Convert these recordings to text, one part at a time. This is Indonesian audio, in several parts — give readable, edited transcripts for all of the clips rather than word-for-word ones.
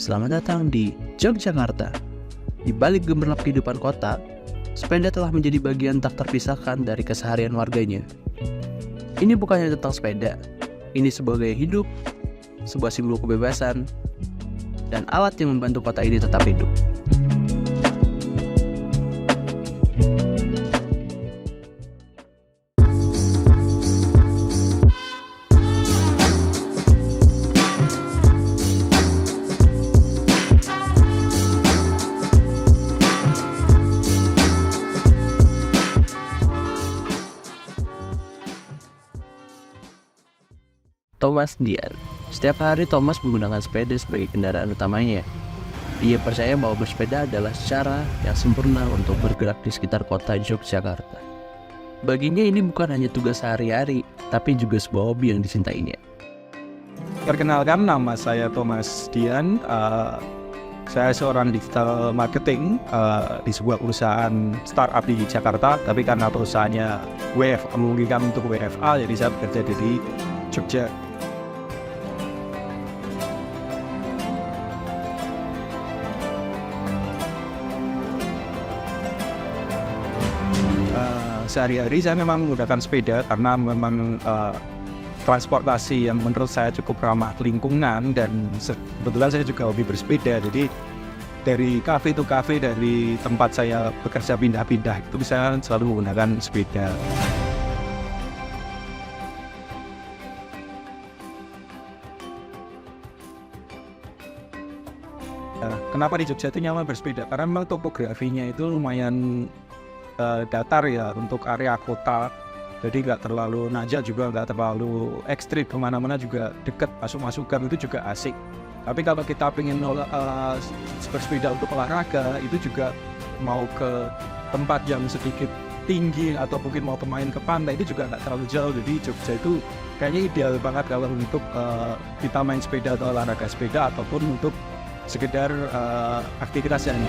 Selamat datang di Yogyakarta. Di balik gemerlap kehidupan kota, sepeda telah menjadi bagian tak terpisahkan dari keseharian warganya. Ini bukan hanya tentang sepeda, ini sebuah gaya hidup, sebuah simbol kebebasan, dan alat yang membantu kota ini tetap hidup. Thomas Dian. Setiap hari Thomas menggunakan sepeda sebagai kendaraan utamanya. Ia percaya bahwa bersepeda adalah cara yang sempurna untuk bergerak di sekitar kota Yogyakarta. Baginya ini bukan hanya tugas sehari-hari, tapi juga sebuah hobi yang disintainya. Perkenalkan, nama saya Thomas Dian. Saya seorang digital marketing di sebuah perusahaan startup di Jakarta. Tapi karena perusahaannya memungkinkan untuk WFA, jadi saya bekerja di Jogja. Sehari-hari saya memang menggunakan sepeda karena memang transportasi yang menurut saya cukup ramah lingkungan, dan kebetulan saya juga hobi bersepeda. Jadi dari kafe ke kafe, dari tempat saya bekerja pindah-pindah, itu bisa selalu menggunakan sepeda. Kenapa di Jogja itu nyaman bersepeda? Karena memang topografinya itu lumayan datar ya untuk area kota, jadi nggak terlalu nanjak juga nggak terlalu ekstrim, kemana-mana juga dekat, masuk gang itu juga asik. Tapi kalau kita pengen bersepeda untuk olahraga, itu juga mau ke tempat yang sedikit tinggi atau mungkin mau main ke pantai, itu juga nggak terlalu jauh. Jadi Jogja itu kayaknya ideal banget kalau untuk kita main sepeda atau olahraga sepeda, ataupun untuk sekedar aktivitas yang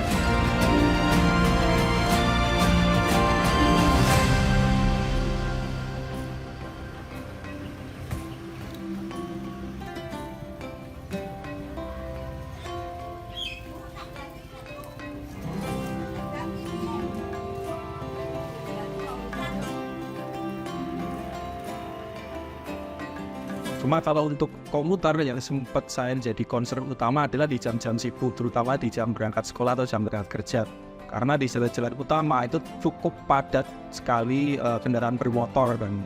Cuma kalau untuk komuter yang sempat saya jadi concern utama adalah di jam-jam sibuk, terutama di jam berangkat sekolah atau jam berangkat kerja. Karena di jalan-jalan utama itu cukup padat sekali kendaraan bermotor, dan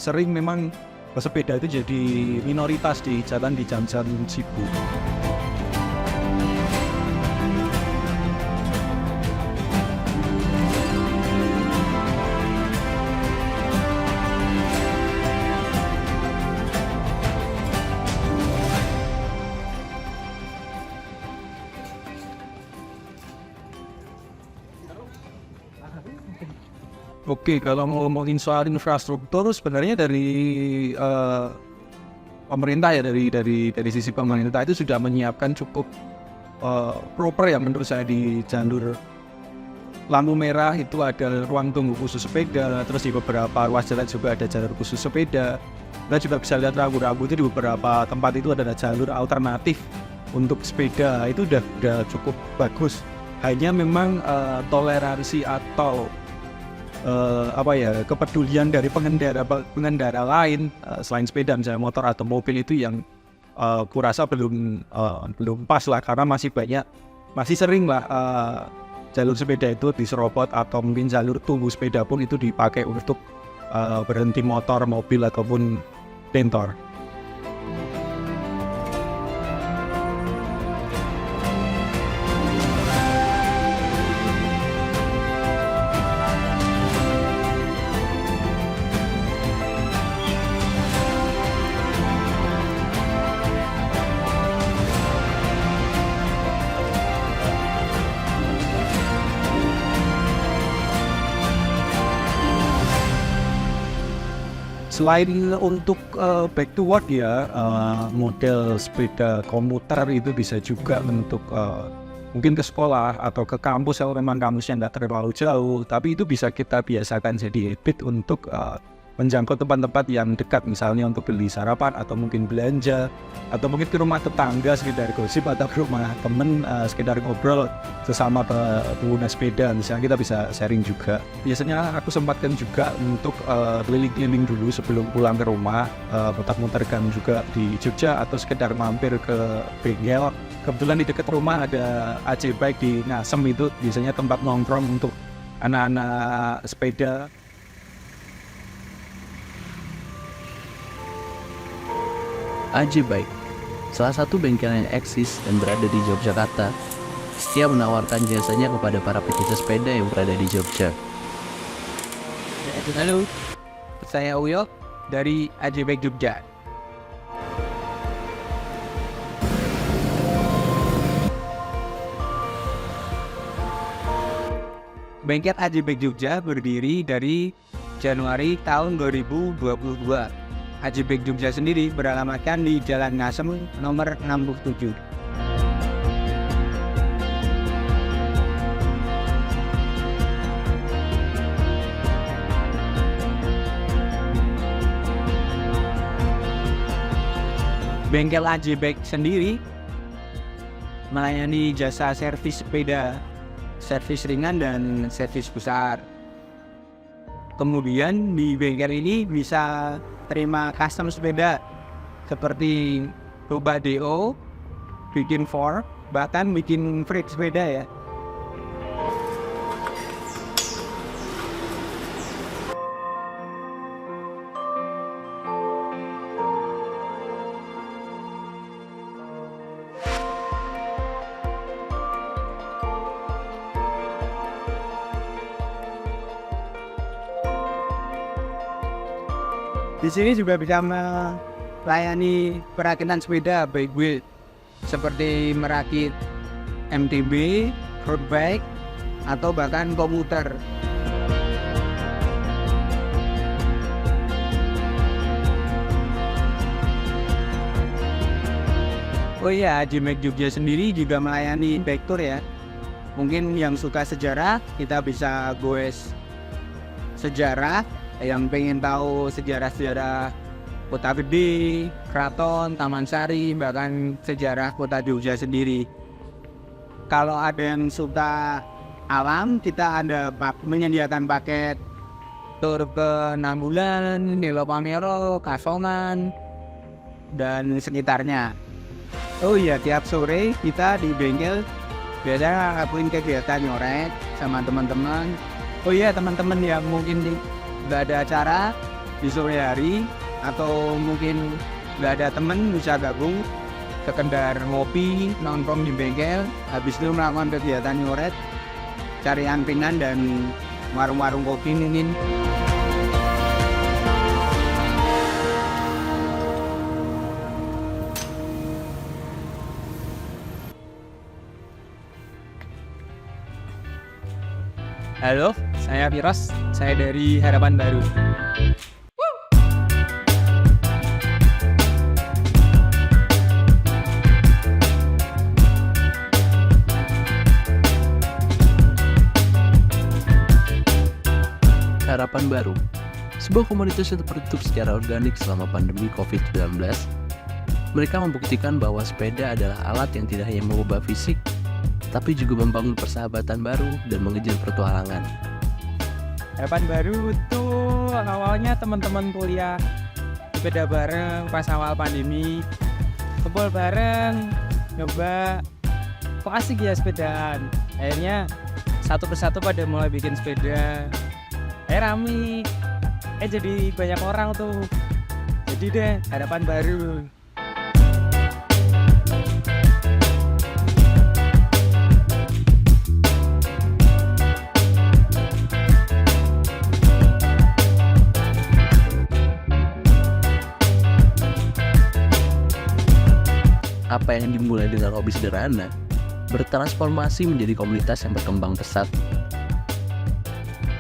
sering memang pesepeda itu jadi minoritas di jalan di jam-jam sibuk. Oke, kalau mau ngomongin soal infrastruktur, sebenarnya dari pemerintah ya, dari sisi pemerintah itu sudah menyiapkan cukup proper ya menurut saya. Di jalur lampu merah itu ada ruang tunggu khusus sepeda, terus di beberapa ruas jalan juga ada jalur khusus sepeda. Kita juga bisa lihat rambu-rambu itu di beberapa tempat itu ada jalur alternatif untuk sepeda. Itu udah cukup bagus. Hanya memang toleransi atau kepedulian dari pengendara lain selain sepeda, misalnya motor atau mobil, itu yang kurasa belum pas lah, karena masih sering lah jalur sepeda itu diserobot, atau mungkin jalur tunggu sepeda pun itu dipakai untuk berhenti motor, mobil ataupun bentor. Selain untuk back to work ya, model sepeda komuter itu bisa juga untuk mungkin ke sekolah atau ke kampus kalau memang kampusnya nggak terlalu jauh, tapi itu bisa kita biasakan jadi habit untuk menjangkau tempat-tempat yang dekat, misalnya untuk beli sarapan atau mungkin belanja, atau mungkin ke rumah tetangga sekedar gosip, atau ke rumah temen sekedar ngobrol sesama pengguna sepeda. Misalnya kita bisa sharing juga. Biasanya aku sempatkan juga untuk keliling-keliling dulu sebelum pulang ke rumah, muter-muterkan juga di Jogja atau sekedar mampir ke bengkel. Kebetulan di dekat rumah ada AC Bike di Ngasem, itu biasanya tempat nongkrong untuk anak-anak sepeda. AC Bike, salah satu bengkel yang eksis dan berada di Yogyakarta, setia menawarkan jasanya kepada para pecinta sepeda yang berada di Jogja. Halo, saya Uyo dari AC Bike Jogja. Bengkel AC Bike Jogja berdiri dari Januari tahun 2022. AC Bike Jogja sendiri beralamatkan di Jalan Ngasem nomor 67. Bengkel AC Bike sendiri melayani jasa servis sepeda, servis ringan dan servis besar. Kemudian di bengkel ini bisa terima custom sepeda seperti rubah DO, bikin fork, bahkan bikin freight sepeda ya. Di sini juga bisa melayani perakitan sepeda bike wheel seperti merakit MTB, road bike, atau bahkan komuter. Oh iya, AC Bike Jogja sendiri juga melayani bike tour ya. Mungkin yang suka sejarah, kita bisa goes sejarah. Yang pengen tahu sejarah-sejarah Kota Gede, Keraton, Taman Sari, bahkan sejarah Kota Jogja sendiri. Kalau ada yang suka alam, kita ada menyediakan paket tur ke Nambulan, Nilo Pamero, Kasongan, dan sekitarnya. Oh iya, tiap sore kita di bengkel biasanya ngelakuin kegiatan nyoret sama teman-teman. Oh iya, teman-teman yang mungkin nggak ada acara di sore hari atau mungkin nggak ada temen bisa gabung sekedar ngopi nongkrong di bengkel, habis itu melakukan kegiatan nyoret, cari angkringan dan warung-warung kopi mungkin. Halo, saya Firas, saya dari Harapan Baru. Harapan Baru, sebuah komunitas yang terbentuk secara organik selama pandemi COVID-19. Mereka membuktikan bahwa sepeda adalah alat yang tidak hanya mengubah fisik, tapi juga membangun persahabatan baru dan mengejar petualangan. Harapan Baru itu awalnya teman-teman kuliah sepeda bareng pas awal pandemi, kumpul bareng, nyoba kok asik ya sepedaan. Akhirnya satu persatu pada mulai bikin sepeda, rame, jadi banyak orang tuh. Jadi deh Harapan Baru. Apa yang dimulai dengan hobi sederhana bertransformasi menjadi komunitas yang berkembang pesat.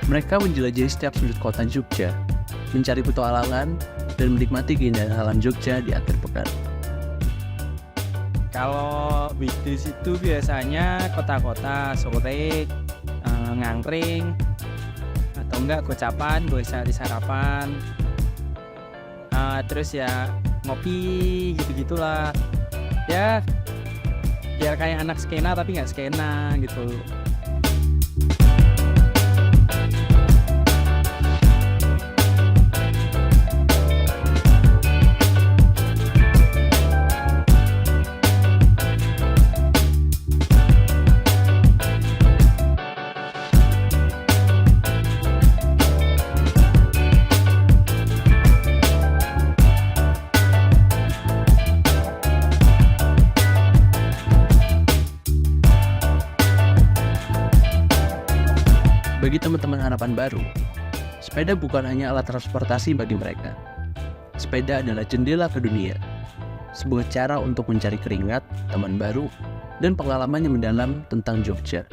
Mereka menjelajahi setiap sudut kota Jogja mencari petualangan, dan menikmati keindahan alam Jogja di akhir pekan. Kalau weekdays itu biasanya kota-kota sore, ngangkring, atau enggak gocapan, gue sarapan, terus ya ngopi gitu-gitulah. Ya biar kayak anak skena tapi nggak skena gitu. Bagi teman-teman harapan baru, sepeda bukan hanya alat transportasi bagi mereka. Sepeda adalah jendela ke dunia, sebuah cara untuk mencari keringat, teman baru, dan pengalaman yang mendalam tentang Jogja.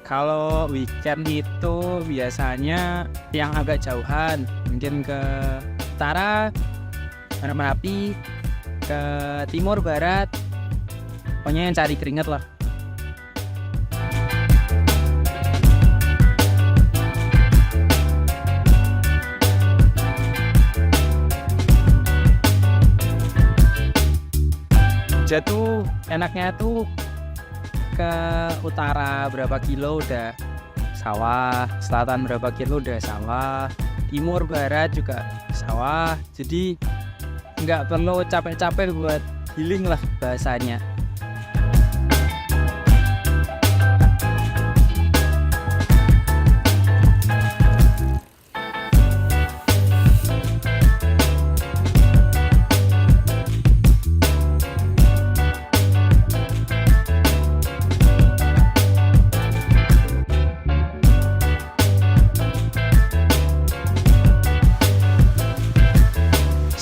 Kalau weekend itu biasanya yang agak jauhan, mungkin ke utara, Merapi, ke timur, barat, pokoknya yang cari keringat lah. Tuh enaknya tuh ke utara berapa kilo udah sawah, selatan berapa kilo udah sawah, timur barat juga sawah, jadi nggak perlu capek-capek buat healing lah bahasanya.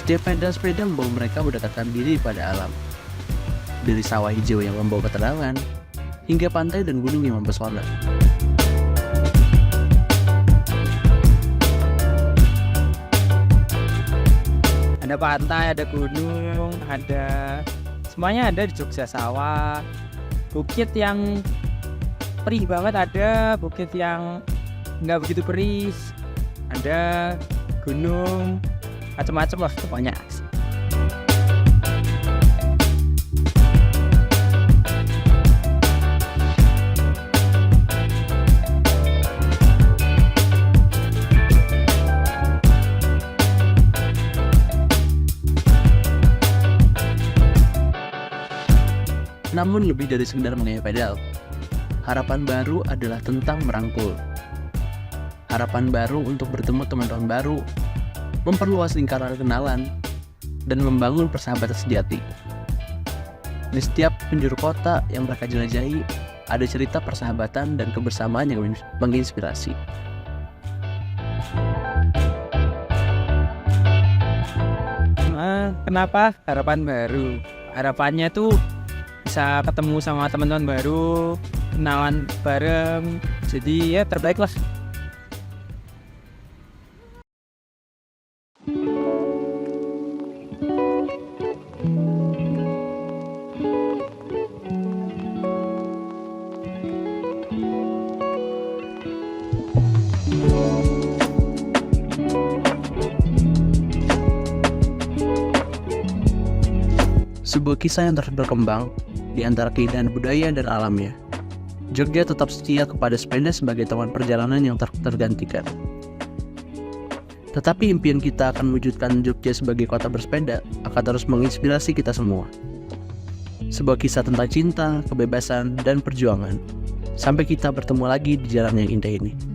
Setiap pedal sepeda membawa mereka mendekatkan diri pada alam. Dari sawah hijau yang membawa ketenangan, hingga pantai dan gunung yang mempesona. Ada pantai, ada gunung, ada semuanya ada di Jogja. Sawah, bukit yang perih banget ada, bukit yang nggak begitu perih, ada gunung, macam-macam lah pokoknya. Namun lebih dari sekedar mengayuh pedal, harapan baru adalah tentang merangkul. Harapan baru untuk bertemu teman-teman baru, memperluas lingkaran kenalan, dan membangun persahabatan sejati. Di setiap penjuru kota yang mereka jelajahi, ada cerita persahabatan dan kebersamaan yang menginspirasi. Kenapa harapan baru? Harapannya tuh bisa ketemu sama teman-teman baru, kenalan bareng, jadi ya terbaik lah. Sebuah kisah yang terus berkembang di antara keindahan budaya dan alamnya. Jogja tetap setia kepada sepeda sebagai teman perjalanan yang tergantikan. Tetapi impian kita akan mewujudkan Jogja sebagai kota bersepeda akan terus menginspirasi kita semua. Sebuah kisah tentang cinta, kebebasan, dan perjuangan. Sampai kita bertemu lagi di jalan yang indah ini.